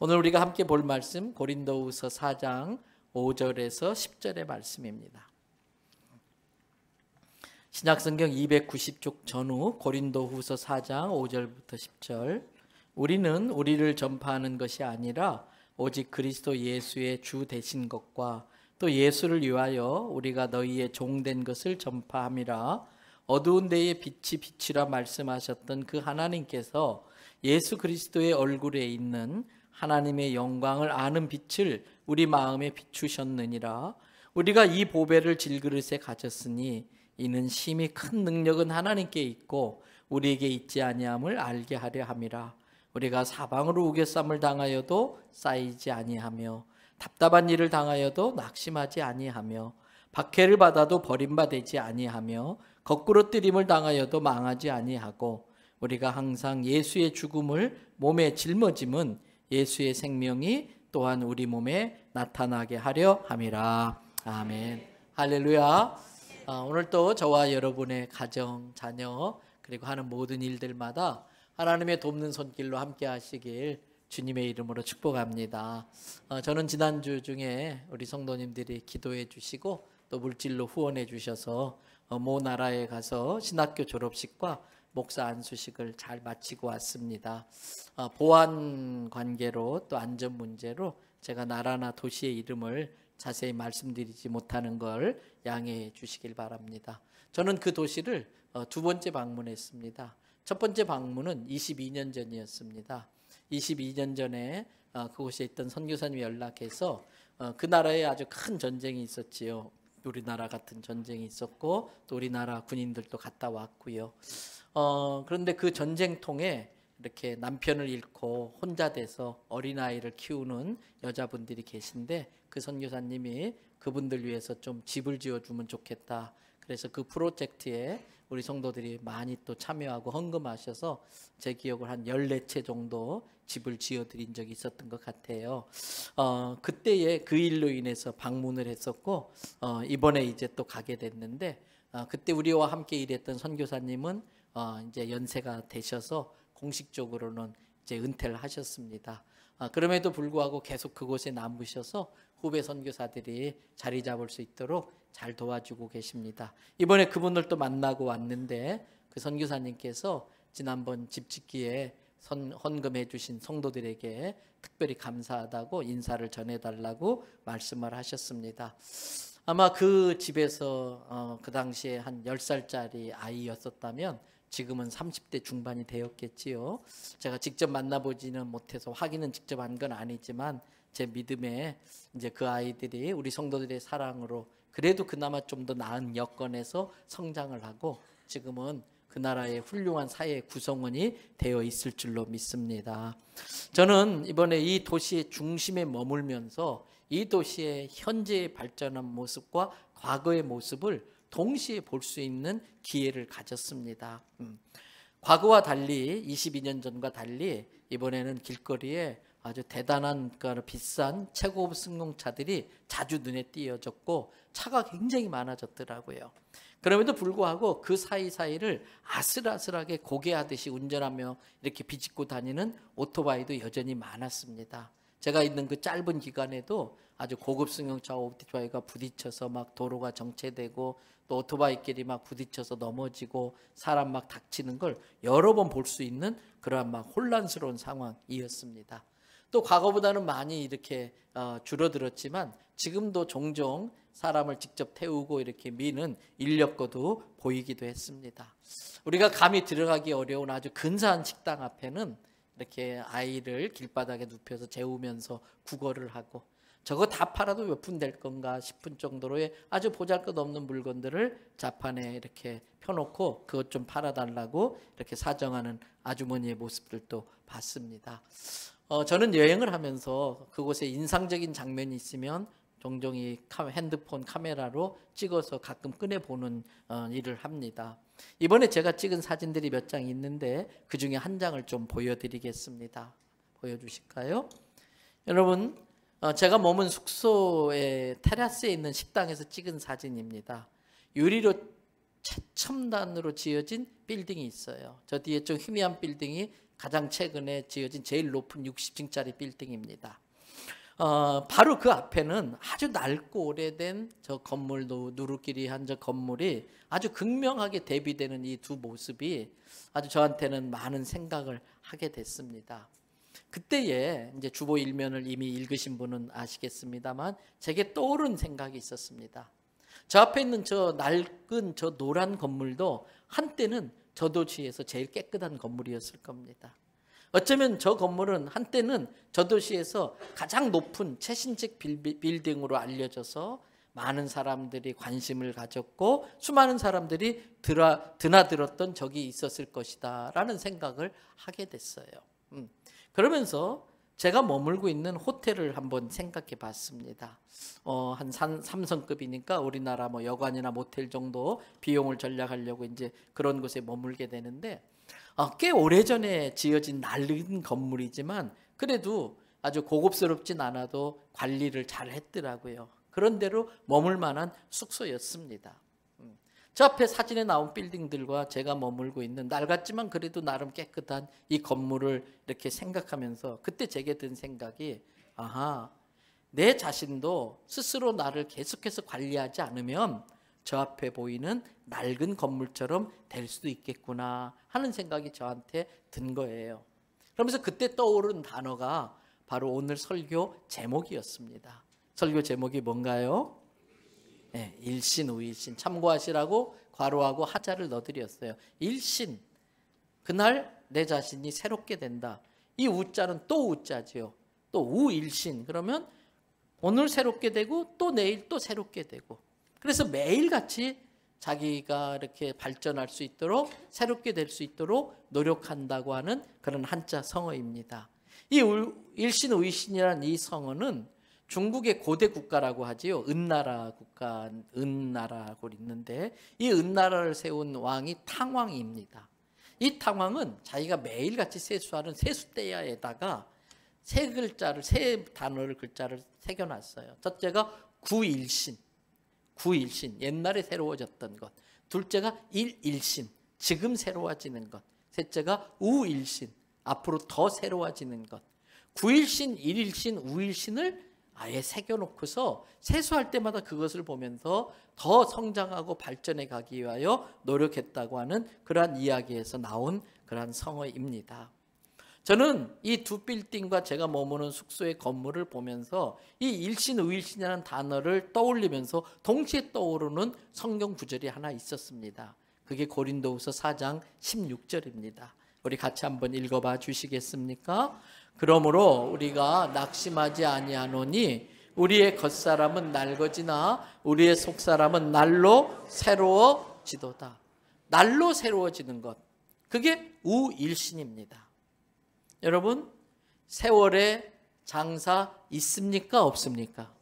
오늘 우리가 함께 볼 말씀 고린도후서 4장 5절에서 10절의 말씀입니다. 신약성경 290쪽 전후 고린도후서 4장 5절부터 10절. 우리는 우리를 전파하는 것이 아니라 오직 그리스도 예수의 주 되신 것과 또 예수를 위하여 우리가 너희의 종된 것을 전파함이라. 어두운 데에 빛이 빛이라 말씀하셨던 그 하나님께서 예수 그리스도의 얼굴에 있는 하나님의 영광을 아는 빛을 우리 마음에 비추셨느니라. 우리가 이 보배를 질그릇에 가졌으니 이는 심히 큰 능력은 하나님께 있고 우리에게 있지 아니함을 알게 하려 함이라. 우리가 사방으로 우겨쌈을 당하여도 쌓이지 아니하며 답답한 일을 당하여도 낙심하지 아니하며 박해를 받아도 버림받지 아니하며 거꾸로 뜨림을 당하여도 망하지 아니하고 우리가 항상 예수의 죽음을 몸에 짊어짐은 예수의 생명이 또한 우리 몸에 나타나게 하려 함이라. 아멘. 할렐루야. 오늘 또 저와 여러분의 가정, 자녀 그리고 하는 모든 일들마다 하나님의 돕는 손길로 함께 하시길 주님의 이름으로 축복합니다. 저는 지난주 중에 우리 성도님들이 기도해 주시고 또 물질로 후원해 주셔서 모 나라에 가서 신학교 졸업식과 목사 안수식을 잘 마치고 왔습니다. 보안 관계로 또 안전 문제로 제가 나라나 도시의 이름을 자세히 말씀드리지 못하는 걸 양해해 주시길 바랍니다. 저는 그 도시를 두 번째 방문했습니다. 첫 번째 방문은 22년 전이었습니다. 22년 전에 그곳에 있던 선교사님이 연락해서 그 나라에 아주 큰 전쟁이 있었지요. 우리나라 같은 전쟁이 있었고 또 우리나라 군인들도 갔다 왔고요. 그런데 그 전쟁통에 이렇게 남편을 잃고 혼자 돼서 어린아이를 키우는 여자분들이 계신데 그 선교사님이 그분들 위해서 좀 집을 지어주면 좋겠다. 그래서 그 프로젝트에 우리 성도들이 많이 또 참여하고 헌금하셔서 제 기억을 한 14채 정도 집을 지어드린 적이 있었던 것 같아요. 그때에 그 일로 인해서 방문을 했었고 이번에 이제 또 가게 됐는데 그때 우리와 함께 일했던 선교사님은 이제 연세가 되셔서 공식적으로는 이제 은퇴를 하셨습니다. 그럼에도 불구하고 계속 그곳에 남으셔서 후배 선교사들이 자리 잡을 수 있도록 잘 도와주고 계십니다. 이번에 그분들도 만나고 왔는데 그 선교사님께서 지난번 집 짓기에 헌금해 주신 성도들에게 특별히 감사하다고 인사를 전해달라고 말씀을 하셨습니다. 아마 그 집에서 그 당시에 한 10살짜리 아이였었다면 지금은 30대 중반이 되었겠지요. 제가 직접 만나보지는 못해서 확인은 직접 한 건 아니지만 제 믿음에 이제 그 아이들이 우리 성도들의 사랑으로 그래도 그나마 좀 더 나은 여건에서 성장을 하고 지금은 그 나라의 훌륭한 사회 구성원이 되어 있을 줄로 믿습니다. 저는 이번에 이 도시의 중심에 머물면서 이 도시의 현재의 발전한 모습과 과거의 모습을 동시에 볼 수 있는 기회를 가졌습니다. 과거와 달리 22년 전과 달리 이번에는 길거리에 아주 대단한 비싼 최고급 승용차들이 자주 눈에 띄어졌고 차가 굉장히 많아졌더라고요. 그럼에도 불구하고 그 사이사이를 아슬아슬하게 고개하듯이 운전하며 이렇게 비집고 다니는 오토바이도 여전히 많았습니다. 제가 있는 그 짧은 기간에도 아주 고급 승용차 오토바이가 부딪혀서 막 도로가 정체되고 또 오토바이끼리 막 부딪혀서 넘어지고 사람 막 다치는 걸 여러 번 볼 수 있는 그러한 막 혼란스러운 상황이었습니다. 또 과거보다는 많이 이렇게 줄어들었지만 지금도 종종 사람을 직접 태우고 이렇게 미는 인력거도 보이기도 했습니다. 우리가 감히 들어가기 어려운 아주 근사한 식당 앞에는 이렇게 아이를 길바닥에 눕혀서 재우면서 구걸을 하고 저거 다 팔아도 몇 푼 될 건가 싶은 정도로의 아주 보잘것없는 물건들을 자판에 이렇게 펴놓고 그것 좀 팔아달라고 이렇게 사정하는 아주머니의 모습들도 봤습니다. 저는 여행을 하면서 그곳에 인상적인 장면이 있으면 종종 이 핸드폰 카메라로 찍어서 가끔 꺼내보는 일을 합니다. 이번에 제가 찍은 사진들이 몇 장 있는데 그 중에 한 장을 좀 보여드리겠습니다. 보여주실까요? 여러분, 제가 머문 숙소의 테라스에 있는 식당에서 찍은 사진입니다. 유리로 최첨단으로 지어진 빌딩이 있어요. 저 뒤에 좀 희미한 빌딩이 가장 최근에 지어진 제일 높은 60층짜리 빌딩입니다. 바로 그 앞에는 아주 낡고 오래된 저 건물도 누르끼리한 저 건물이 아주 극명하게 대비되는 이 두 모습이 아주 저한테는 많은 생각을 하게 됐습니다. 그때에 이제 주보 일면을 이미 읽으신 분은 아시겠습니다만 제게 떠오른 생각이 있었습니다. 저 앞에 있는 저 낡은 저 노란 건물도 한때는 저 도시에서 제일 깨끗한 건물이었을 겁니다. 어쩌면 저 건물은 한때는 저 도시에서 가장 높은 최신식 빌딩으로 알려져서 많은 사람들이 관심을 가졌고 수많은 사람들이 드나들었던 적이 있었을 것이다 라는 생각을 하게 됐어요. 그러면서 제가 머물고 있는 호텔을 한번 생각해 봤습니다. 한 3성급이니까 우리나라 뭐 여관이나 모텔 정도 비용을 절약하려고 이제 그런 곳에 머물게 되는데 꽤 오래전에 지어진 낡은 건물이지만 그래도 아주 고급스럽진 않아도 관리를 잘 했더라고요. 그런 대로 머물 만한 숙소였습니다. 저 앞에 사진에 나온 빌딩들과 제가 머물고 있는 낡았지만 그래도 나름 깨끗한 이 건물을 이렇게 생각하면서 그때 제게 든 생각이 내 자신도 스스로 나를 계속해서 관리하지 않으면 저 앞에 보이는 낡은 건물처럼 될 수도 있겠구나 하는 생각이 저한테 든 거예요. 그러면서 그때 떠오른 단어가 바로 오늘 설교 제목이었습니다. 설교 제목이 뭔가요? 네, 일신우일신. 참고하시라고 괄호하고 하자를 넣어드렸어요. 일신, 그날 내 자신이 새롭게 된다. 이 우자는 또 우자지요. 또 우일신, 그러면 오늘 새롭게 되고 또 내일 또 새롭게 되고, 그래서 매일같이 자기가 이렇게 발전할 수 있도록 새롭게 될 수 있도록 노력한다고 하는 그런 한자 성어입니다. 이 일신우일신이라는 이 성어는 중국의 고대 국가라고 하지요. 은나라 국가, 은나라고 있는데 이 은나라를 세운 왕이 탕왕입니다. 이 탕왕은 자기가 매일같이 세수하는 세수대야에다가 세 단어를 글자를 새겨놨어요. 첫째가 구일신, 구일신, 옛날에 새로워졌던 것. 둘째가 일일신, 지금 새로워지는 것. 셋째가 우일신, 앞으로 더 새로워지는 것. 구일신, 일일신, 우일신을 아예 새겨놓고서 세수할 때마다 그것을 보면서 더 성장하고 발전해 가기 위하여 노력했다고 하는 그러한 이야기에서 나온 그러한 성어입니다. 저는 이 두 빌딩과 제가 머무는 숙소의 건물을 보면서 이 일신, 우일신이라는 단어를 떠올리면서 동시에 떠오르는 성경 구절이 하나 있었습니다. 그게 고린도후서 4장 16절입니다. 우리 같이 한번 읽어봐 주시겠습니까? 그러므로 우리가 낙심하지 아니하노니 우리의 겉사람은 낡아지나 우리의 속사람은 날로 새로워지도다. 날로 새로워지는 것, 그게 우일신입니다. 여러분, 세월에 장사 있습니까? 없습니까?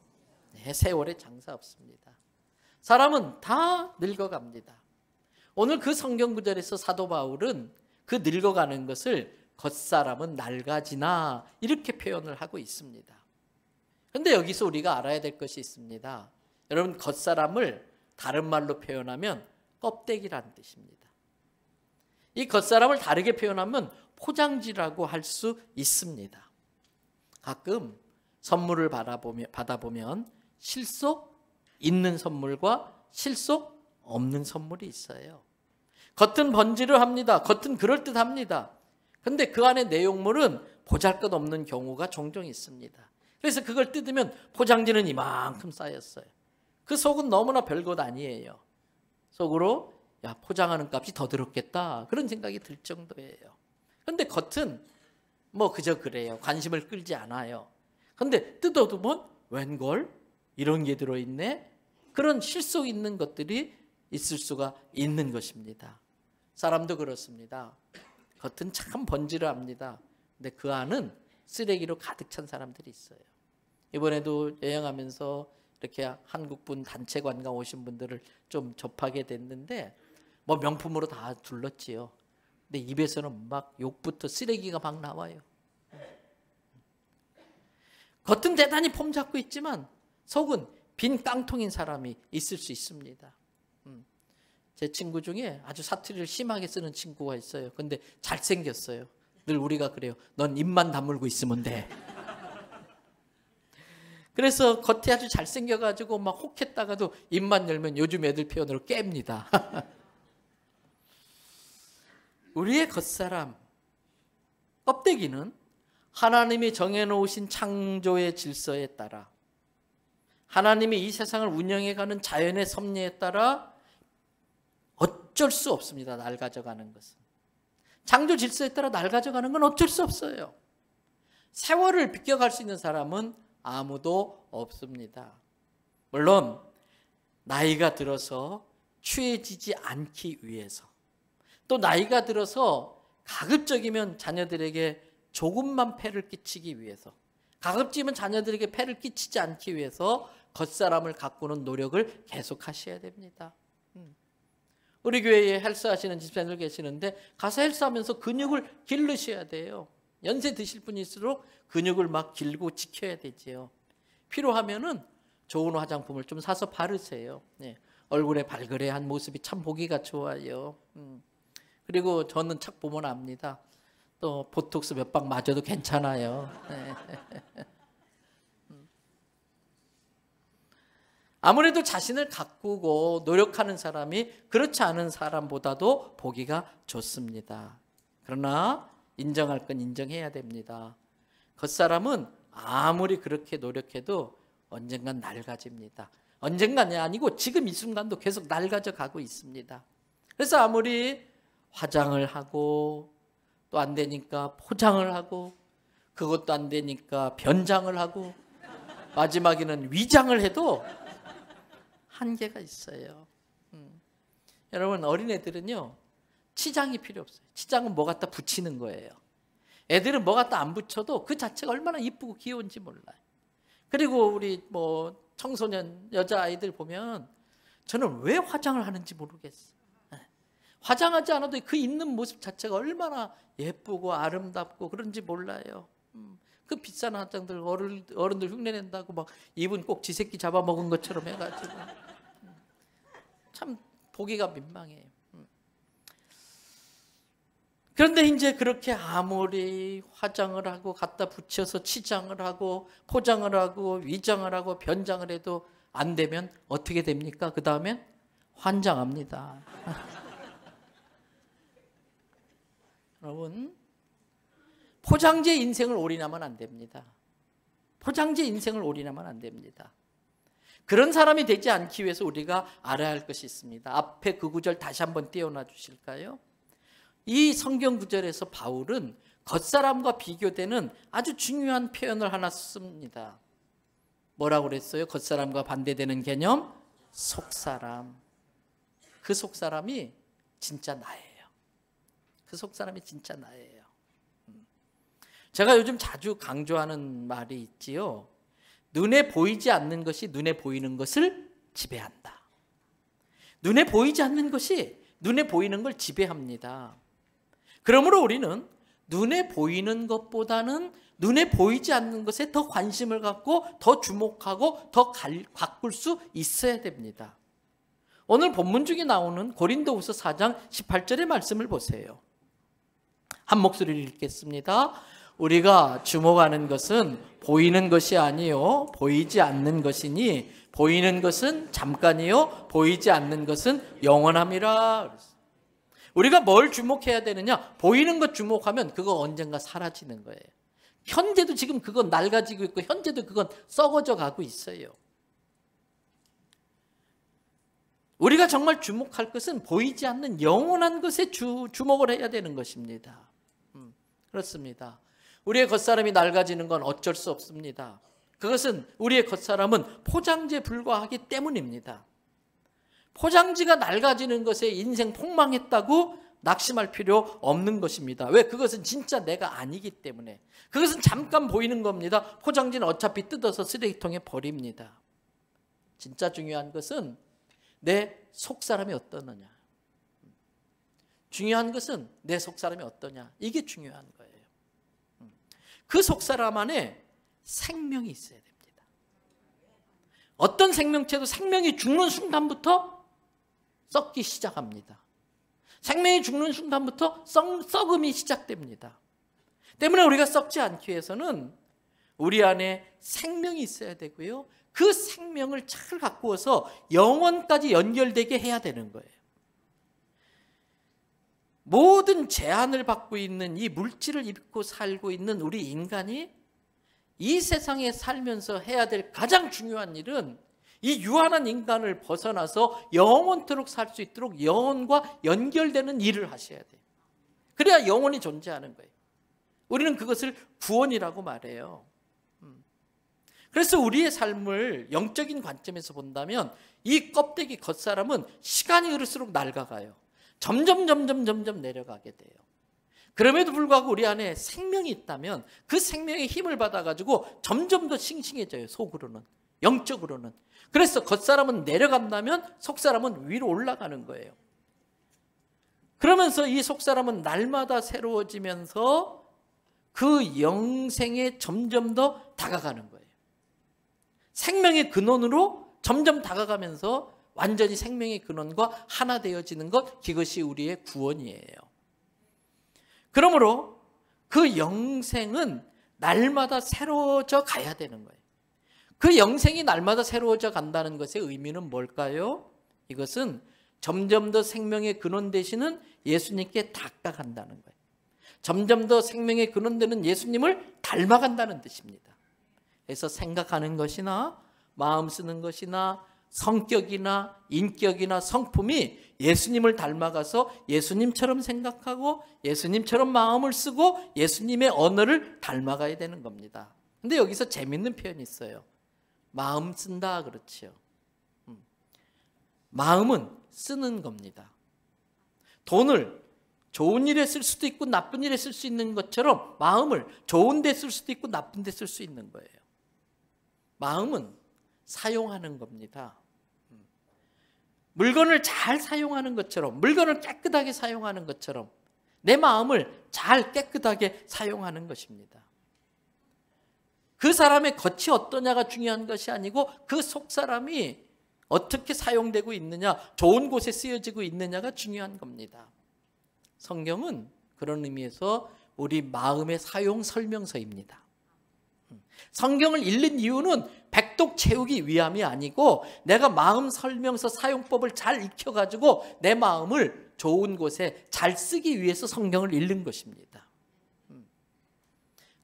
네, 세월에 장사 없습니다. 사람은 다 늙어갑니다. 오늘 그 성경 구절에서 사도 바울은 그 늙어가는 것을 겉사람은 낡아지나 이렇게 표현을 하고 있습니다. 그런데 여기서 우리가 알아야 될 것이 있습니다. 여러분, 겉사람을 다른 말로 표현하면 껍데기라는 뜻입니다. 이 겉사람을 다르게 표현하면 포장지라고 할 수 있습니다. 가끔 선물을 받아보면 실속 있는 선물과 실속 없는 선물이 있어요. 겉은 번지르합니다. 겉은 그럴듯합니다. 그런데 그 안에 내용물은 보잘것없는 경우가 종종 있습니다. 그래서 그걸 뜯으면 포장지는 이만큼 쌓였어요. 그 속은 너무나 별것 아니에요. 속으로 포장하는 값이 더 들었겠다 그런 생각이 들 정도예요. 그런데 겉은 뭐 그저 그래요. 관심을 끌지 않아요. 그런데 뜯어보면 웬걸? 이런 게 들어있네? 그런 실속 있는 것들이 있을 수가 있는 것입니다. 사람도 그렇습니다. 겉은 참 번지르합니다. 근데 그 안은 쓰레기로 가득 찬 사람들이 있어요. 이번에도 여행하면서 이렇게 한국분 단체 관광 오신 분들을 좀 접하게 됐는데 뭐 명품으로 다 둘렀지요. 근데 입에서는 막 욕부터 쓰레기가 막 나와요. 겉은 대단히 폼 잡고 있지만 속은 빈 깡통인 사람이 있을 수 있습니다. 제 친구 중에 아주 사투리를 심하게 쓰는 친구가 있어요. 근데 잘생겼어요. 늘 우리가 그래요. 넌 입만 다물고 있으면 돼. 그래서 겉이 아주 잘생겨가지고 막 혹했다가도 입만 열면 요즘 애들 표현으로 깹니다. 우리의 겉사람, 껍데기는 하나님이 정해놓으신 창조의 질서에 따라, 하나님이 이 세상을 운영해가는 자연의 섭리에 따라 어쩔 수 없습니다. 낡아져가는 것은. 창조 질서에 따라 낡아져가는 건 어쩔 수 없어요. 세월을 비껴갈 수 있는 사람은 아무도 없습니다. 물론 나이가 들어서 취해지지 않기 위해서, 또 나이가 들어서 가급적이면 자녀들에게 조금만 폐를 끼치기 위해서, 가급적이면 자녀들에게 폐를 끼치지 않기 위해서 겉사람을 가꾸는 노력을 계속 하셔야 됩니다. 우리 교회에 헬스하시는 집사님들 계시는데 가서 헬스하면서 근육을 기르셔야 돼요. 연세 드실 분일수록 근육을 막 길고 지켜야 되지요. 필요하면은 좋은 화장품을 좀 사서 바르세요. 네. 얼굴에 발그레한 모습이 참 보기가 좋아요. 그리고 저는 착 보면 압니다. 또 보톡스 몇 방 맞아도 괜찮아요. 네. 아무래도 자신을 가꾸고 노력하는 사람이 그렇지 않은 사람보다도 보기가 좋습니다. 그러나 인정할 건 인정해야 됩니다. 겉사람은 아무리 그렇게 노력해도 언젠간 낡아집니다. 언젠간이 아니고 지금 이 순간도 계속 낡아져 가고 있습니다. 그래서 아무리 화장을 하고 또 안 되니까 포장을 하고 그것도 안 되니까 변장을 하고 마지막에는 위장을 해도 한계가 있어요. 여러분, 어린애들은요 치장이 필요 없어요. 치장은 뭐 갖다 붙이는 거예요. 애들은 뭐 갖다 안 붙여도 그 자체가 얼마나 이쁘고 귀여운지 몰라요. 그리고 우리 뭐 청소년 여자아이들 보면 저는 왜 화장을 하는지 모르겠어요. 화장하지 않아도 그 있는 모습 자체가 얼마나 예쁘고 아름답고 그런지 몰라요. 그 비싼 화장들 어른들 흉내낸다고 막 입은 꼭 지 새끼 잡아먹은 것처럼 해가지고 참 보기가 민망해요. 그런데 이제 그렇게 아무리 화장을 하고 갖다 붙여서 치장을 하고 포장을 하고 위장을 하고 변장을 해도 안 되면 어떻게 됩니까? 그 다음엔 환장합니다. 여러분, 포장재 인생을 올인하면 안 됩니다. 포장재 인생을 올인하면 안 됩니다. 그런 사람이 되지 않기 위해서 우리가 알아야 할 것이 있습니다. 앞에 그 구절 다시 한번 띄워놔 주실까요? 이 성경 구절에서 바울은 겉사람과 비교되는 아주 중요한 표현을 하나 씁니다. 뭐라고 그랬어요? 겉사람과 반대되는 개념? 속사람. 그 속사람이 진짜 나예요. 그 속사람이 진짜 나예요. 제가 요즘 자주 강조하는 말이 있지요. 눈에 보이지 않는 것이 눈에 보이는 것을 지배한다. 눈에 보이지 않는 것이 눈에 보이는 걸 지배합니다. 그러므로 우리는 눈에 보이는 것보다는 눈에 보이지 않는 것에 더 관심을 갖고 더 주목하고 더 가꿀 수 있어야 됩니다. 오늘 본문 중에 나오는 고린도후서 4장 18절의 말씀을 보세요. 한 목소리를 읽겠습니다. 우리가 주목하는 것은 보이는 것이 아니요 보이지 않는 것이니 보이는 것은 잠깐이요 보이지 않는 것은 영원함이라. 우리가 뭘 주목해야 되느냐? 보이는 것 주목하면 그거 언젠가 사라지는 거예요. 현재도 지금 그건 낡아지고 있고 현재도 그건 썩어져 가고 있어요. 우리가 정말 주목할 것은 보이지 않는 영원한 것에 주목을 해야 되는 것입니다. 그렇습니다. 우리의 겉사람이 낡아지는 건 어쩔 수 없습니다. 그것은 우리의 겉사람은 포장지에 불과하기 때문입니다. 포장지가 낡아지는 것에 인생 폭망했다고 낙심할 필요 없는 것입니다. 왜? 그것은 진짜 내가 아니기 때문에. 그것은 잠깐 보이는 겁니다. 포장지는 어차피 뜯어서 쓰레기통에 버립니다. 진짜 중요한 것은 내 속사람이 어떠느냐. 중요한 것은 내 속사람이 어떠냐. 이게 중요한 거예요. 그 속사람 안에 생명이 있어야 됩니다. 어떤 생명체도 생명이 죽는 순간부터 썩기 시작합니다. 생명이 죽는 순간부터 썩음이 시작됩니다. 때문에 우리가 썩지 않기 위해서는 우리 안에 생명이 있어야 되고요. 그 생명을 잘 가꾸어서 영원까지 연결되게 해야 되는 거예요. 모든 제한을 받고 있는 이 물질을 입고 살고 있는 우리 인간이 이 세상에 살면서 해야 될 가장 중요한 일은 이 유한한 인간을 벗어나서 영원토록 살 수 있도록 영혼과 연결되는 일을 하셔야 돼요. 그래야 영혼이 존재하는 거예요. 우리는 그것을 구원이라고 말해요. 그래서 우리의 삶을 영적인 관점에서 본다면 이 껍데기 겉사람은 시간이 흐를수록 낡아가요. 점점 내려가게 돼요. 그럼에도 불구하고 우리 안에 생명이 있다면 그 생명의 힘을 받아가지고 점점 더 싱싱해져요. 속으로는, 영적으로는. 그래서 겉사람은 내려간다면 속사람은 위로 올라가는 거예요. 그러면서 이 속사람은 날마다 새로워지면서 그 영생에 점점 더 다가가는 거예요. 생명의 근원으로 점점 다가가면서 완전히 생명의 근원과 하나 되어지는 것, 그것이 우리의 구원이에요. 그러므로 그 영생은 날마다 새로워져 가야 되는 거예요. 그 영생이 날마다 새로워져 간다는 것의 의미는 뭘까요? 이것은 점점 더 생명의 근원 되시는 예수님께 닦아간다는 거예요. 점점 더 생명의 근원 되는 예수님을 닮아간다는 뜻입니다. 그래서 생각하는 것이나 마음 쓰는 것이나 성격이나 인격이나 성품이 예수님을 닮아가서 예수님처럼 생각하고 예수님처럼 마음을 쓰고 예수님의 언어를 닮아가야 되는 겁니다. 근데 여기서 재밌는 표현이 있어요. 마음 쓴다 그렇지요. 마음은 쓰는 겁니다. 돈을 좋은 일에 쓸 수도 있고 나쁜 일에 쓸 수 있는 것처럼 마음을 좋은 데 쓸 수도 있고 나쁜 데 쓸 수 있는 거예요. 마음은 사용하는 겁니다. 물건을 잘 사용하는 것처럼, 물건을 깨끗하게 사용하는 것처럼 내 마음을 잘 깨끗하게 사용하는 것입니다. 그 사람의 겉이 어떠냐가 중요한 것이 아니고 그 속 사람이 어떻게 사용되고 있느냐, 좋은 곳에 쓰여지고 있느냐가 중요한 겁니다. 성경은 그런 의미에서 우리 마음의 사용 설명서입니다. 성경을 읽는 이유는 백독 채우기 위함이 아니고 내가 마음 설명서 사용법을 잘 익혀가지고 내 마음을 좋은 곳에 잘 쓰기 위해서 성경을 읽는 것입니다.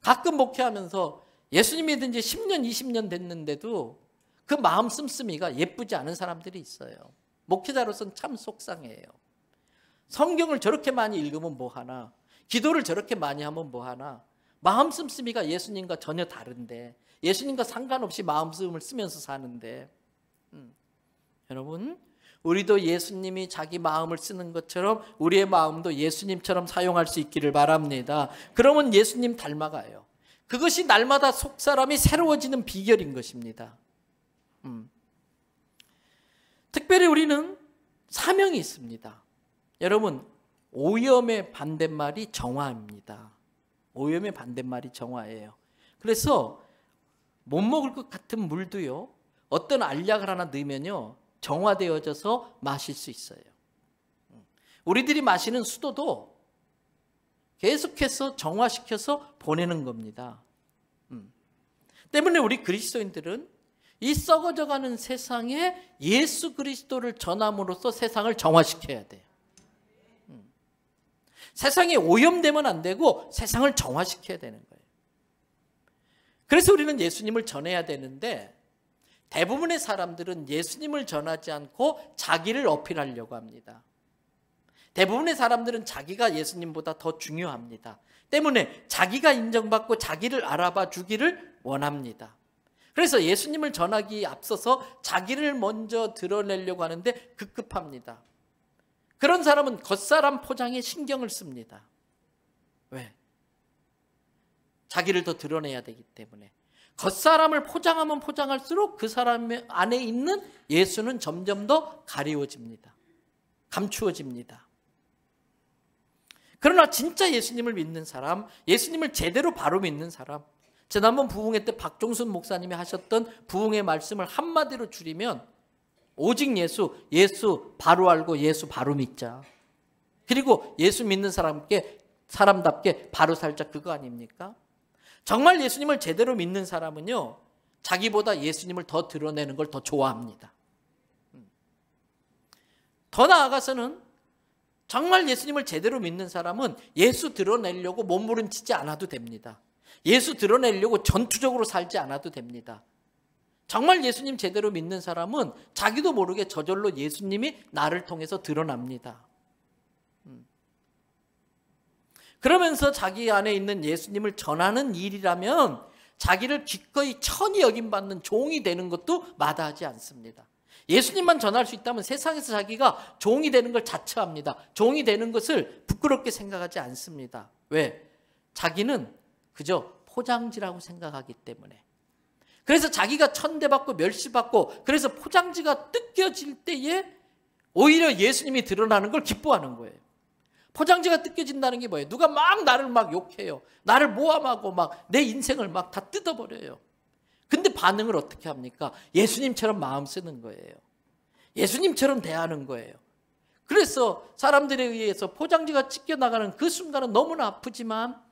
가끔 목회하면서 예수님 믿은 지 10년, 20년 됐는데도 그 마음 씀씀이가 예쁘지 않은 사람들이 있어요. 목회자로서는 참 속상해요. 성경을 저렇게 많이 읽으면 뭐하나, 기도를 저렇게 많이 하면 뭐하나, 마음 씀씀이가 예수님과 전혀 다른데, 예수님과 상관없이 마음씀을 쓰면서 사는데, 여러분, 우리도 예수님이 자기 마음을 쓰는 것처럼 우리의 마음도 예수님처럼 사용할 수 있기를 바랍니다. 그러면 예수님 닮아가요. 그것이 날마다 속사람이 새로워지는 비결인 것입니다. 특별히 우리는 사명이 있습니다. 여러분, 오염의 반대말이 정화입니다. 오염의 반대말이 정화예요. 그래서 못 먹을 것 같은 물도요, 어떤 알약을 하나 넣으면요 정화되어져서 마실 수 있어요. 우리들이 마시는 수도도 계속해서 정화시켜서 보내는 겁니다. 때문에 우리 그리스도인들은 이 썩어져가는 세상에 예수 그리스도를 전함으로써 세상을 정화시켜야 돼요. 세상이 오염되면 안 되고 세상을 정화시켜야 되는 거예요. 그래서 우리는 예수님을 전해야 되는데 대부분의 사람들은 예수님을 전하지 않고 자기를 어필하려고 합니다. 대부분의 사람들은 자기가 예수님보다 더 중요합니다. 때문에 자기가 인정받고 자기를 알아봐 주기를 원합니다. 그래서 예수님을 전하기에 앞서서 자기를 먼저 드러내려고 하는데 급급합니다. 그런 사람은 겉사람 포장에 신경을 씁니다. 왜? 자기를 더 드러내야 되기 때문에. 겉사람을 포장하면 포장할수록 그 사람 안에 있는 예수는 점점 더 가리워집니다. 감추어집니다. 그러나 진짜 예수님을 믿는 사람, 예수님을 제대로 바로 믿는 사람, 지난번 부흥회 때 박종순 목사님이 하셨던 부흥의 말씀을 한마디로 줄이면 오직 예수, 예수 바로 알고 예수 바로 믿자. 그리고 예수 믿는 사람께 사람답게 바로 살자, 그거 아닙니까? 정말 예수님을 제대로 믿는 사람은요, 자기보다 예수님을 더 드러내는 걸 더 좋아합니다. 더 나아가서는 정말 예수님을 제대로 믿는 사람은 예수 드러내려고 몸부림치지 않아도 됩니다. 예수 드러내려고 전투적으로 살지 않아도 됩니다. 정말 예수님 제대로 믿는 사람은 자기도 모르게 저절로 예수님이 나를 통해서 드러납니다. 그러면서 자기 안에 있는 예수님을 전하는 일이라면 자기를 기꺼이 천히 여김받는 종이 되는 것도 마다하지 않습니다. 예수님만 전할 수 있다면 세상에서 자기가 종이 되는 걸 자처합니다. 종이 되는 것을 부끄럽게 생각하지 않습니다. 왜? 자기는 그저 포장지라고 생각하기 때문에. 그래서 자기가 천대받고 멸시받고 그래서 포장지가 뜯겨질 때에 오히려 예수님이 드러나는 걸 기뻐하는 거예요. 포장지가 뜯겨진다는 게 뭐예요? 누가 막 나를 막 욕해요. 나를 모함하고 막 내 인생을 막 다 뜯어버려요. 근데 반응을 어떻게 합니까? 예수님처럼 마음 쓰는 거예요. 예수님처럼 대하는 거예요. 그래서 사람들에 의해서 포장지가 찢겨나가는 그 순간은 너무나 아프지만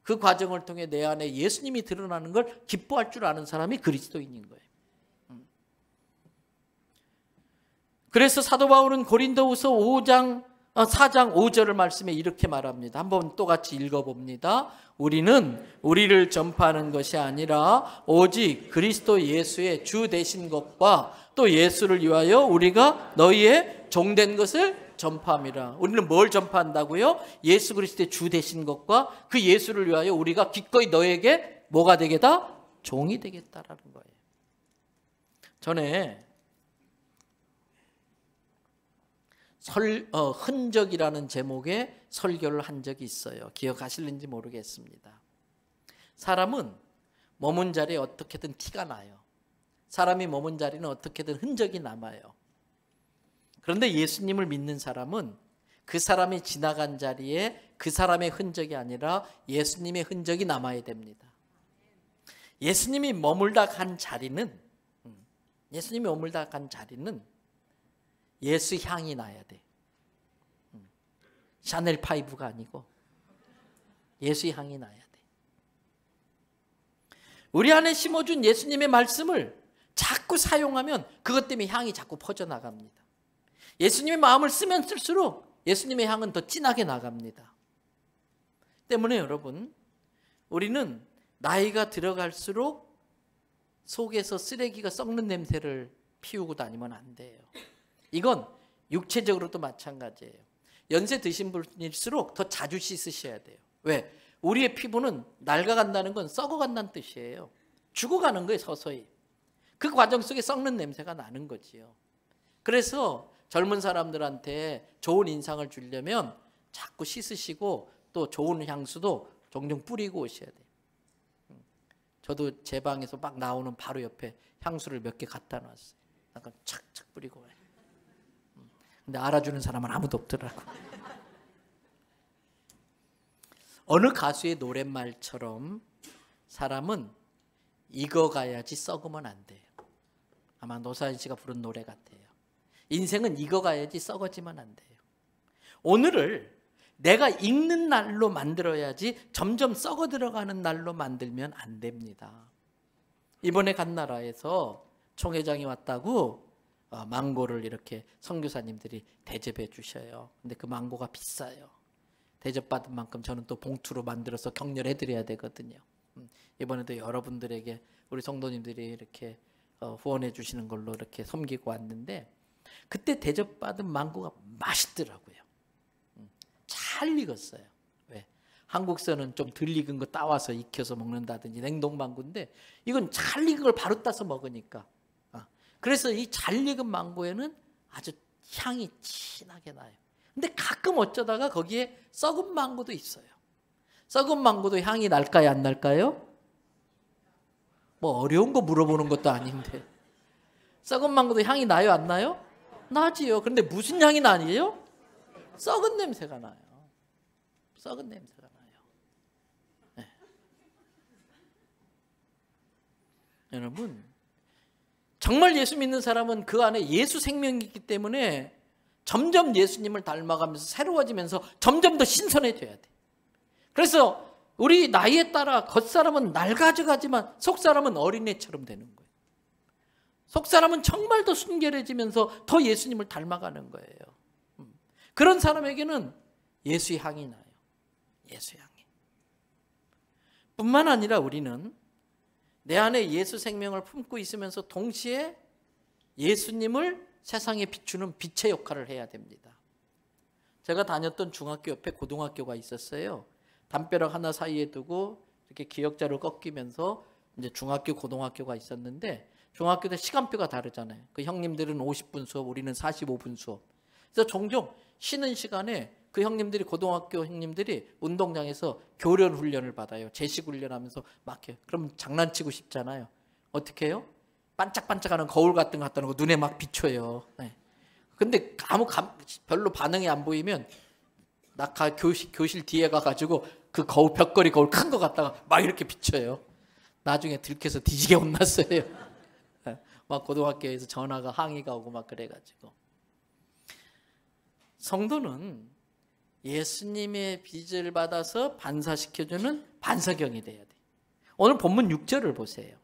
그 과정을 통해 내 안에 예수님이 드러나는 걸 기뻐할 줄 아는 사람이 그리스도인인 거예요. 그래서 사도 바울은 고린도후서 4장 5절을 말씀에 이렇게 말합니다. 한번 또 같이 읽어봅니다. 우리는 우리를 전파하는 것이 아니라 오직 그리스도 예수의 주 되신 것과 또 예수를 위하여 우리가 너희의 종된 것을 전파함이라. 우리는 뭘 전파한다고요? 예수 그리스도의 주 되신 것과 그 예수를 위하여 우리가 기꺼이 너에게 뭐가 되겠다? 종이 되겠다라는 거예요. 전에 흔적이라는 제목의 설교를 한 적이 있어요. 기억하실는지 모르겠습니다. 사람은 머문 자리에 어떻게든 티가 나요. 사람이 머문 자리는 어떻게든 흔적이 남아요. 그런데 예수님을 믿는 사람은 그 사람이 지나간 자리에 그 사람의 흔적이 아니라 예수님의 흔적이 남아야 됩니다. 예수님이 머물다 간 자리는 예수 향이 나야 돼. 샤넬 5가 아니고 예수 향이 나야 돼. 우리 안에 심어준 예수님의 말씀을 자꾸 사용하면 그것 때문에 향이 자꾸 퍼져나갑니다. 예수님의 마음을 쓰면 쓸수록 예수님의 향은 더 진하게 나갑니다. 때문에 여러분, 우리는 나이가 들어갈수록 속에서 쓰레기가 썩는 냄새를 피우고 다니면 안 돼요. 이건 육체적으로도 마찬가지예요. 연세 드신 분일수록 더 자주 씻으셔야 돼요. 왜? 우리의 피부는 낡아간다는 건 썩어간다는 뜻이에요. 죽어가는 거예요, 서서히. 그 과정 속에 썩는 냄새가 나는 거지요. 그래서 젊은 사람들한테 좋은 인상을 주려면 자꾸 씻으시고 또 좋은 향수도 종종 뿌리고 오셔야 돼요. 저도 제 방에서 막 나오는 바로 옆에 향수를 몇 개 갖다 놨어요. 약간 착착 뿌리고 와요. 근데 알아주는 사람은 아무도 없더라고. 어느 가수의 노랫말처럼 사람은 익어가야지 썩으면 안 돼요. 아마 노사연 씨가 부른 노래 같아요. 인생은 익어가야지 썩어지면 안 돼요. 오늘을 내가 익는 날로 만들어야지 점점 썩어 들어가는 날로 만들면 안 됩니다. 이번에 간 나라에서 총회장이 왔다고 망고를 이렇게 선교사님들이 대접해 주셔요. 근데 그 망고가 비싸요. 대접받은 만큼 저는 또 봉투로 만들어서 격려해 드려야 되거든요. 이번에도 여러분들에게 우리 성도님들이 이렇게 후원해 주시는 걸로 이렇게 섬기고 왔는데 그때 대접받은 망고가 맛있더라고요. 잘 익었어요. 왜? 한국서는 좀 덜 익은 거 따와서 익혀서 먹는다든지 냉동 망고인데 이건 잘 익은 걸 바로 따서 먹으니까. 그래서 이 잘 익은 망고에는 아주 향이 진하게 나요. 근데 가끔 어쩌다가 거기에 썩은 망고도 있어요. 썩은 망고도 향이 날까요, 안 날까요? 뭐 어려운 거 물어보는 것도 아닌데. 썩은 망고도 향이 나요, 안 나요? 나지요. 그런데 무슨 향이 나요? 썩은 냄새가 나요. 썩은 냄새가 나요. 네. 여러분, 정말 예수 믿는 사람은 그 안에 예수 생명이 있기 때문에 점점 예수님을 닮아가면서 새로워지면서 점점 더 신선해져야 돼. 그래서 우리 나이에 따라 겉사람은 낡아져가지만 속사람은 어린애처럼 되는 거예요. 속사람은 정말 더 순결해지면서 더 예수님을 닮아가는 거예요. 그런 사람에게는 예수의 향이 나요. 예수의 향이. 뿐만 아니라 우리는 내 안에 예수 생명을 품고 있으면서 동시에 예수님을 세상에 비추는 빛의 역할을 해야 됩니다. 제가 다녔던 중학교 옆에 고등학교가 있었어요. 담벼락 하나 사이에 두고 이렇게 기역자를 꺾이면서 이제 중학교, 고등학교가 있었는데 중학교 때 시간표가 다르잖아요. 그 형님들은 50분 수업, 우리는 45분 수업. 그래서 종종 쉬는 시간에 그 형님들이, 고등학교 형님들이 운동장에서 교련 훈련을 받아요. 제식 훈련하면서 막 해요. 그럼 장난치고 싶잖아요. 어떻게 해요? 반짝반짝하는 거울 같은 거 갖다 놓고 눈에 막 비춰요. 네. 근데 별로 반응이 안 보이면 나 교실 뒤에 가가지고 그 거울, 벽걸이 거울 큰 거 갖다가 막 이렇게 비춰요. 나중에 들켜서 뒤지게 혼났어요. 네. 막 고등학교에서 전화가, 항의가 오고 막 그래가지고. 성도는 예수님의 빚을 받아서 반사시켜주는 반사경이 돼야 돼. 오늘 본문 6절을 보세요.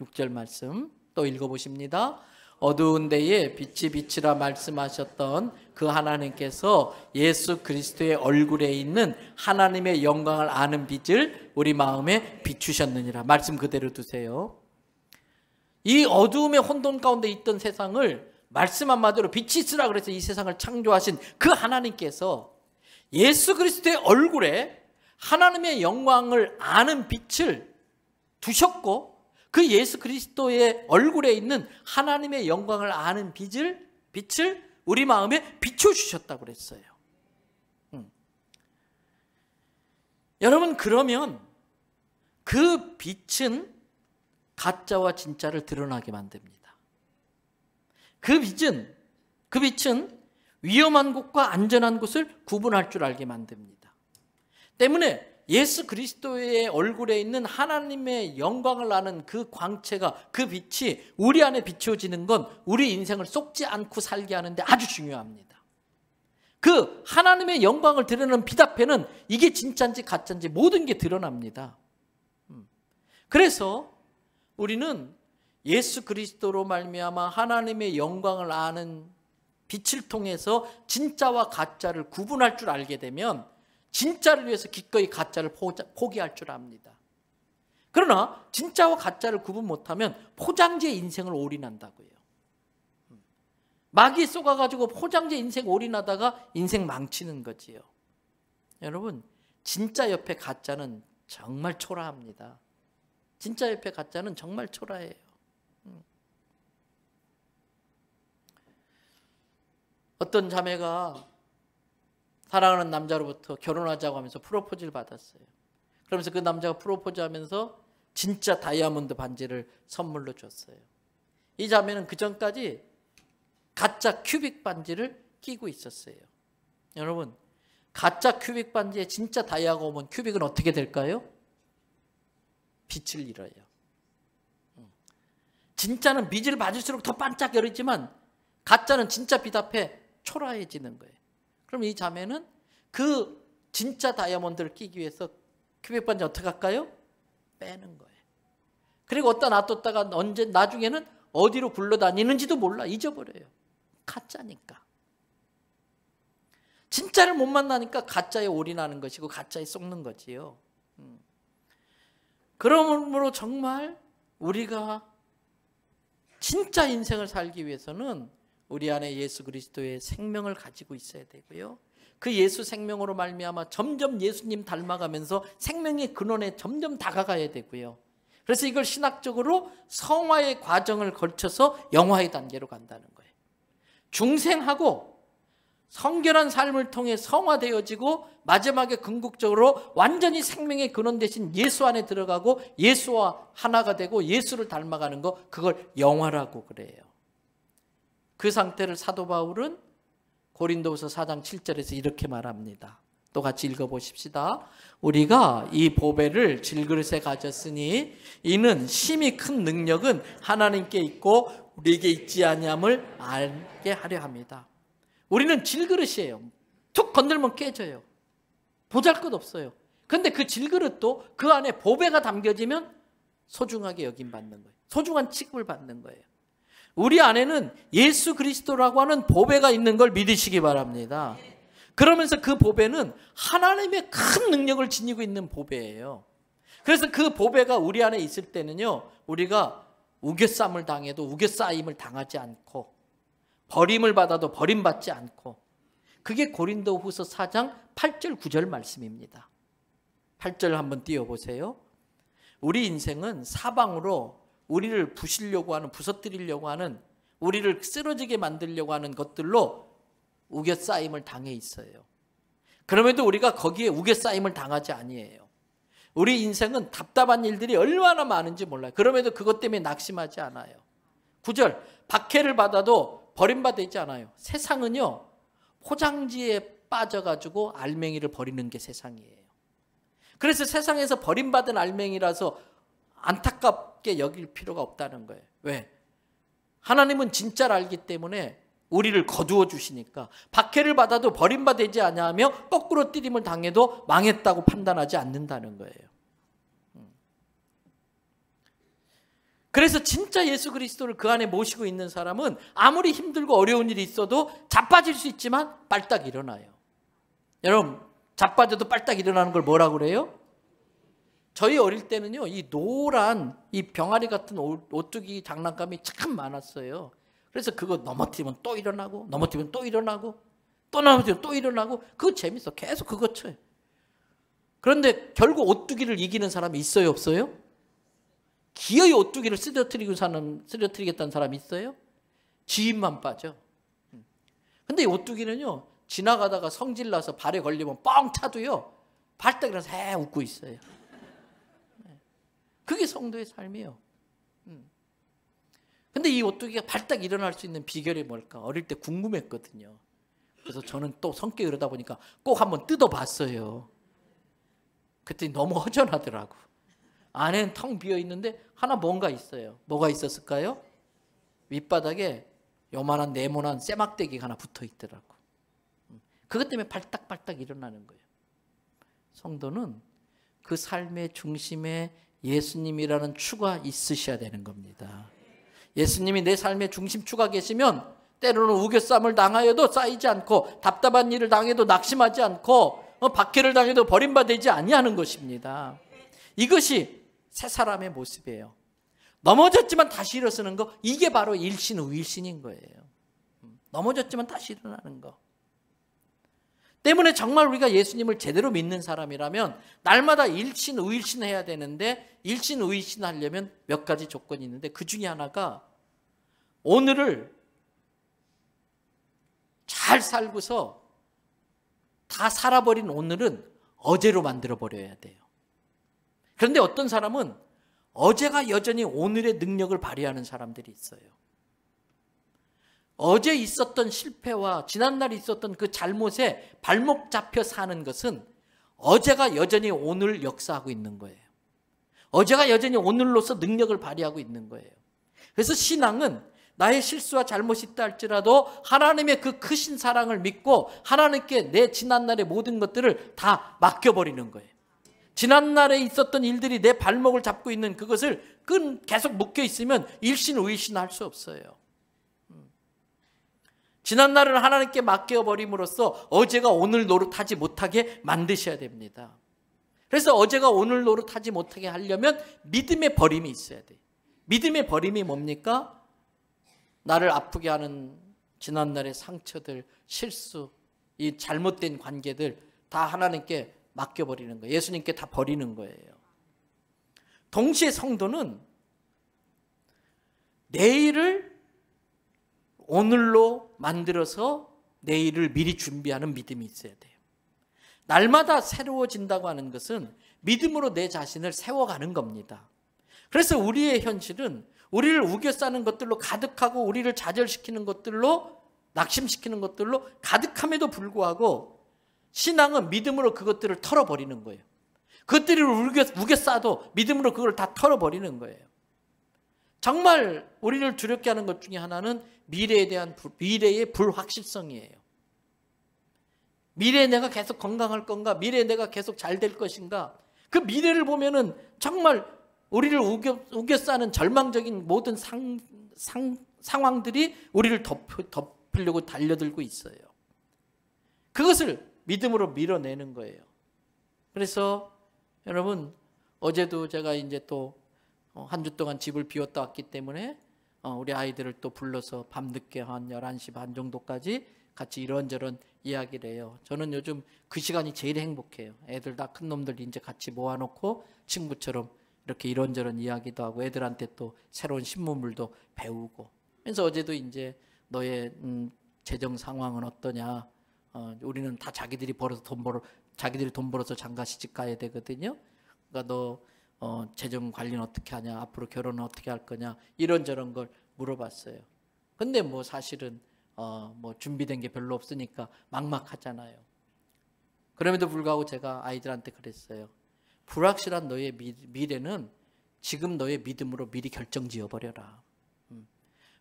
6절 말씀 또 읽어보십니다. 어두운 데에 빛이 비치라 말씀하셨던 그 하나님께서 예수 그리스도의 얼굴에 있는 하나님의 영광을 아는 빛을 우리 마음에 비추셨느니라. 말씀 그대로 두세요. 이 어두움의 혼돈 가운데 있던 세상을 말씀 한마디로 빛이 있으라 그래서 이 세상을 창조하신 그 하나님께서 예수 그리스도의 얼굴에 하나님의 영광을 아는 빛을 두셨고, 그 예수 그리스도의 얼굴에 있는 하나님의 영광을 아는 빛을 우리 마음에 비춰주셨다고 그랬어요. 여러분, 그러면 그 빛은 가짜와 진짜를 드러나게 만듭니다. 그 빛은 위험한 곳과 안전한 곳을 구분할 줄 알게 만듭니다. 때문에 예수 그리스도의 얼굴에 있는 하나님의 영광을 아는 그 광채가, 그 빛이 우리 안에 비춰지는 건 우리 인생을 속지 않고 살게 하는데 아주 중요합니다. 그 하나님의 영광을 드러내는 빛 앞에는 이게 진짜인지 가짜인지 모든 게 드러납니다. 그래서 우리는 예수 그리스도로 말미암아 하나님의 영광을 아는 빛을 통해서 진짜와 가짜를 구분할 줄 알게 되면 진짜를 위해서 기꺼이 가짜를 포기할 줄 압니다. 그러나 진짜와 가짜를 구분 못하면 포장지에 인생을 올인한다고요. 마귀에 쏘가가지고 포장지에 인생 올인하다가 인생 망치는 거지요. 여러분, 진짜 옆에 가짜는 정말 초라합니다. 진짜 옆에 가짜는 정말 초라해요. 어떤 자매가 사랑하는 남자로부터 결혼하자고 하면서 프로포즈를 받았어요. 그러면서 그 남자가 프로포즈하면서 진짜 다이아몬드 반지를 선물로 줬어요. 이 자매는 그 전까지 가짜 큐빅 반지를 끼고 있었어요. 여러분, 가짜 큐빅 반지에 진짜 다이아가 오면 큐빅은 어떻게 될까요? 빛을 잃어요. 진짜는 빛을 받을수록 더 반짝거리지만 가짜는 진짜 빛 앞에 초라해지는 거예요. 그럼 이 자매는 그 진짜 다이아몬드를 끼기 위해서 큐빅 반지 어떻게 할까요? 빼는 거예요. 그리고 어디다 놔뒀다가 나중에는 어디로 굴러다니는지도 몰라. 잊어버려요. 가짜니까. 진짜를 못 만나니까 가짜에 올인하는 것이고 가짜에 속는 거지요. 그러므로 정말 우리가 진짜 인생을 살기 위해서는 우리 안에 예수 그리스도의 생명을 가지고 있어야 되고요. 그 예수 생명으로 말미암아 점점 예수님 닮아가면서 생명의 근원에 점점 다가가야 되고요. 그래서 이걸 신학적으로 성화의 과정을 거쳐서 영화의 단계로 간다는 거예요. 중생하고 성결한 삶을 통해 성화되어지고 마지막에 궁극적으로 완전히 생명의 근원 대신 예수 안에 들어가고 예수와 하나가 되고 예수를 닮아가는 거, 그걸 영화라고 그래요. 그 상태를 사도 바울은 고린도후서 4장 7절에서 이렇게 말합니다. 또 같이 읽어보십시다. 우리가 이 보배를 질그릇에 가졌으니 이는 심히 큰 능력은 하나님께 있고 우리에게 있지 아니함을 알게 하려 합니다. 우리는 질그릇이에요. 툭 건들면 깨져요. 보잘것없어요. 근데 그 질그릇도 그 안에 보배가 담겨지면 소중하게 여김받는 거예요. 소중한 취급을 받는 거예요. 우리 안에는 예수 그리스도라고 하는 보배가 있는 걸 믿으시기 바랍니다. 그러면서 그 보배는 하나님의 큰 능력을 지니고 있는 보배예요. 그래서 그 보배가 우리 안에 있을 때는요, 우리가 우겨쌈을 당해도 우겨싸임을 당하지 않고, 버림을 받아도 버림받지 않고, 그게 고린도후서 4장 8절 9절 말씀입니다. 8절 한번 띄워보세요. 우리 인생은 사방으로 우리를 부시려고 하는, 부서뜨리려고 하는, 우리를 쓰러지게 만들려고 하는 것들로 우겨싸임을 당해 있어요. 그럼에도 우리가 거기에 우겨싸임을 당하지 아니에요. 우리 인생은 답답한 일들이 얼마나 많은지 몰라요. 그럼에도 그것 때문에 낙심하지 않아요. 9절, 박해를 받아도 버림받지 않아요. 세상은요, 포장지에 빠져가지고 알맹이를 버리는 게 세상이에요. 그래서 세상에서 버림받은 알맹이라서 안타깝게 여길 필요가 없다는 거예요. 왜? 하나님은 진짜를 알기 때문에 우리를 거두어 주시니까 박해를 받아도 버림받지 아니하며 거꾸로 뛰림을 당해도 망했다고 판단하지 않는다는 거예요. 그래서 진짜 예수 그리스도를 그 안에 모시고 있는 사람은 아무리 힘들고 어려운 일이 있어도 자빠질 수 있지만 빨딱 일어나요. 여러분, 자빠져도 빨딱 일어나는 걸 뭐라고 그래요? 저희 어릴 때는요, 이 노란 이 병아리 같은 오뚜기 장난감이 참 많았어요. 그래서 그거 넘어뜨리면 또 일어나고, 넘어뜨리면 또 일어나고, 또 넘어뜨리면 또 일어나고, 그거 재밌어. 계속 그거 쳐요. 그런데 결국 오뚜기를 이기는 사람이 있어요, 없어요? 기어이 오뚜기를 쓰러뜨리겠다는 사람이 있어요? 지인만 빠져. 근데 이 오뚜기는요, 지나가다가 성질나서 발에 걸리면 뻥 차도요, 발딱 일어나서 해 웃고 있어요. 그게 성도의 삶이에요. 근데 이 오뚜기가 발딱 일어날 수 있는 비결이 뭘까? 어릴 때 궁금했거든요. 그래서 저는 또 성격이 그러다 보니까 꼭 한번 뜯어봤어요. 그랬더니 너무 허전하더라고. 안에는 텅 비어 있는데 하나 뭔가 있어요. 뭐가 있었을까요? 윗바닥에 요만한 네모난 쇠막대기가 하나 붙어 있더라고. 그것 때문에 발딱발딱 일어나는 거예요. 성도는 그 삶의 중심에 예수님이라는 추가 있으셔야 되는 겁니다. 예수님이 내 삶의 중심추가 계시면 때로는 우겨쌈을 당하여도 쌓이지 않고, 답답한 일을 당해도 낙심하지 않고, 박해를 당해도 버림받지 아니하는 것입니다. 이것이 새 사람의 모습이에요. 넘어졌지만 다시 일어서는 거, 이게 바로 일신 우일신인 거예요. 넘어졌지만 다시 일어나는 거. 때문에 정말 우리가 예수님을 제대로 믿는 사람이라면 날마다 일신 우일신 해야 되는데, 일신 우일신 하려면 몇 가지 조건이 있는데, 그 중에 하나가 오늘을 잘 살고서 다 살아버린 오늘은 어제로 만들어버려야 돼요. 그런데 어떤 사람은 어제가 여전히 오늘의 능력을 발휘하는 사람들이 있어요. 어제 있었던 실패와 지난날 있었던 그 잘못에 발목 잡혀 사는 것은 어제가 여전히 오늘 역사하고 있는 거예요. 어제가 여전히 오늘로서 능력을 발휘하고 있는 거예요. 그래서 신앙은 나의 실수와 잘못이 있다 할지라도 하나님의 그 크신 사랑을 믿고 하나님께 내 지난날의 모든 것들을 다 맡겨버리는 거예요. 지난날에 있었던 일들이 내 발목을 잡고 있는 그것을 계속 묶여 있으면 일신우일신 할 수 없어요. 지난날을 하나님께 맡겨버림으로써 어제가 오늘 노릇하지 못하게 만드셔야 됩니다. 그래서 어제가 오늘 노릇하지 못하게 하려면 믿음의 버림이 있어야 돼요. 믿음의 버림이 뭡니까? 나를 아프게 하는 지난날의 상처들, 실수, 이 잘못된 관계들 다 하나님께 맡겨버리는 거예요. 예수님께 다 버리는 거예요. 동시에 성도는 내일을 오늘로 만들어서 내일을 미리 준비하는 믿음이 있어야 돼요. 날마다 새로워진다고 하는 것은 믿음으로 내 자신을 세워가는 겁니다. 그래서 우리의 현실은 우리를 우겨싸는 것들로 가득하고 우리를 좌절시키는 것들로, 낙심시키는 것들로 가득함에도 불구하고 신앙은 믿음으로 그것들을 털어버리는 거예요. 그것들을 우겨싸도 믿음으로 그걸 다 털어버리는 거예요. 정말 우리를 두렵게 하는 것 중에 하나는 미래에 대한 미래의 불확실성이에요. 미래에 내가 계속 건강할 건가? 미래에 내가 계속 잘 될 것인가? 그 미래를 보면은 정말 우리를 우겨 싸는 절망적인 모든 상황들이 우리를 덮으려고 달려들고 있어요. 그것을 믿음으로 밀어내는 거예요. 그래서 여러분, 어제도 제가 이제 또 한 주 동안 집을 비웠다 왔기 때문에 우리 아이들을 또 불러서 밤늦게 한 11시 반 정도까지 같이 이런저런 이야기를 해요. 저는 요즘 그 시간이 제일 행복해요. 애들 다 큰 놈들 이제 같이 모아놓고 친구처럼 이렇게 이런저런 이야기도 하고 애들한테 또 새로운 신문물도 배우고. 그래서 어제도 이제 너의 재정 상황은 어떠냐. 우리는 다 자기들이 돈 벌어서 장가 시집 가야 되거든요. 그러니까 너 재정 관리는 어떻게 하냐, 앞으로 결혼은 어떻게 할 거냐, 이런저런 걸 물어봤어요. 근데 뭐 사실은 뭐 준비된 게 별로 없으니까 막막하잖아요. 그럼에도 불구하고 제가 아이들한테 그랬어요. 불확실한 너의 미래는 지금 너의 믿음으로 미리 결정지어버려라.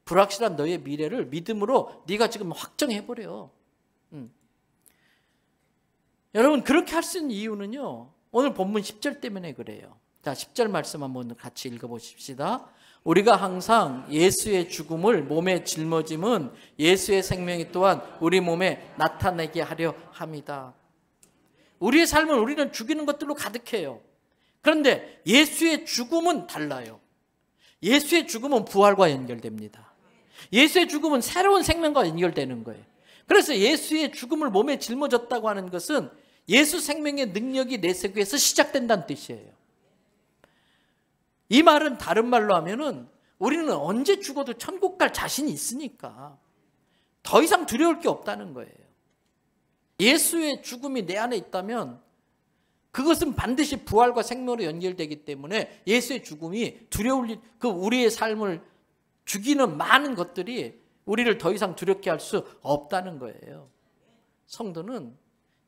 불확실한 너의 미래를 믿음으로 네가 지금 확정해버려. 여러분, 그렇게 할 수 있는 이유는요, 오늘 본문 10절 때문에 그래요. 자, 10절 말씀 한번 같이 읽어보십시다. 우리가 항상 예수의 죽음을 몸에 짊어짐은 예수의 생명이 또한 우리 몸에 나타내게 하려 합니다. 우리의 삶을 우리는 죽이는 것들로 가득해요. 그런데 예수의 죽음은 달라요. 예수의 죽음은 부활과 연결됩니다. 예수의 죽음은 새로운 생명과 연결되는 거예요. 그래서 예수의 죽음을 몸에 짊어졌다고 하는 것은 예수 생명의 능력이 내 속에서 시작된다는 뜻이에요. 이 말은 다른 말로 하면은 우리는 언제 죽어도 천국 갈 자신이 있으니까 더 이상 두려울 게 없다는 거예요. 예수의 죽음이 내 안에 있다면 그것은 반드시 부활과 생명으로 연결되기 때문에 예수의 죽음이 우리의 삶을 죽이는 많은 것들이 우리를 더 이상 두렵게 할 수 없다는 거예요. 성도는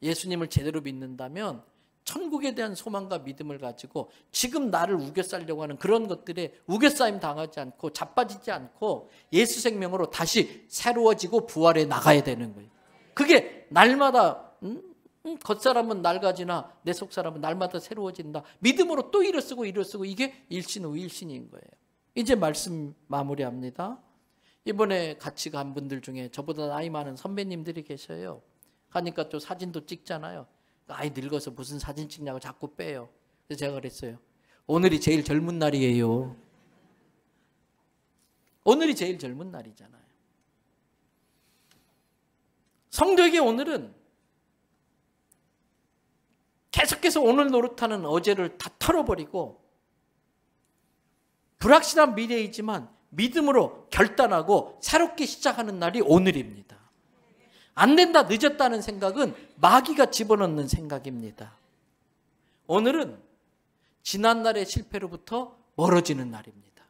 예수님을 제대로 믿는다면 천국에 대한 소망과 믿음을 가지고 지금 나를 우겨싸려고 하는 그런 것들에 우겨싸임 당하지 않고 자빠지지 않고 예수 생명으로 다시 새로워지고 부활해 나가야 되는 거예요. 그게 날마다 겉사람은 낡아지나 내 속사람은 날마다 새로워진다. 믿음으로 또 일어서고 이게 일신후일신인 거예요. 이제 말씀 마무리합니다. 이번에 같이 간 분들 중에 저보다 나이 많은 선배님들이 계셔요. 가니까 또 사진도 찍잖아요. 아이 늙어서 무슨 사진 찍냐고 자꾸 빼요. 그래서 제가 그랬어요. 오늘이 제일 젊은 날이에요. 오늘이 제일 젊은 날이잖아요. 성도에게 오늘은 계속해서 오늘 노릇하는 어제를 다 털어버리고 불확실한 미래이지만 믿음으로 결단하고 새롭게 시작하는 날이 오늘입니다. 안 된다, 늦었다는 생각은 마귀가 집어넣는 생각입니다. 오늘은 지난날의 실패로부터 멀어지는 날입니다.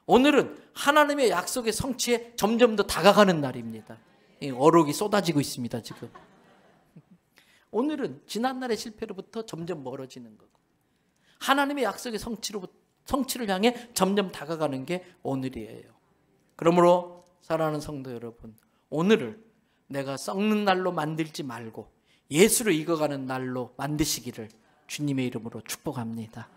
오늘은 하나님의 약속의 성취에 점점 더 다가가는 날입니다. 어록이 쏟아지고 있습니다, 지금. 오늘은 지난날의 실패로부터 점점 멀어지는 거고 하나님의 약속의 성취를 향해 점점 다가가는 게 오늘이에요. 그러므로 사랑하는 성도 여러분, 오늘을 내가 썩는 날로 만들지 말고 예수로 익어가는 날로 만드시기를 주님의 이름으로 축복합니다.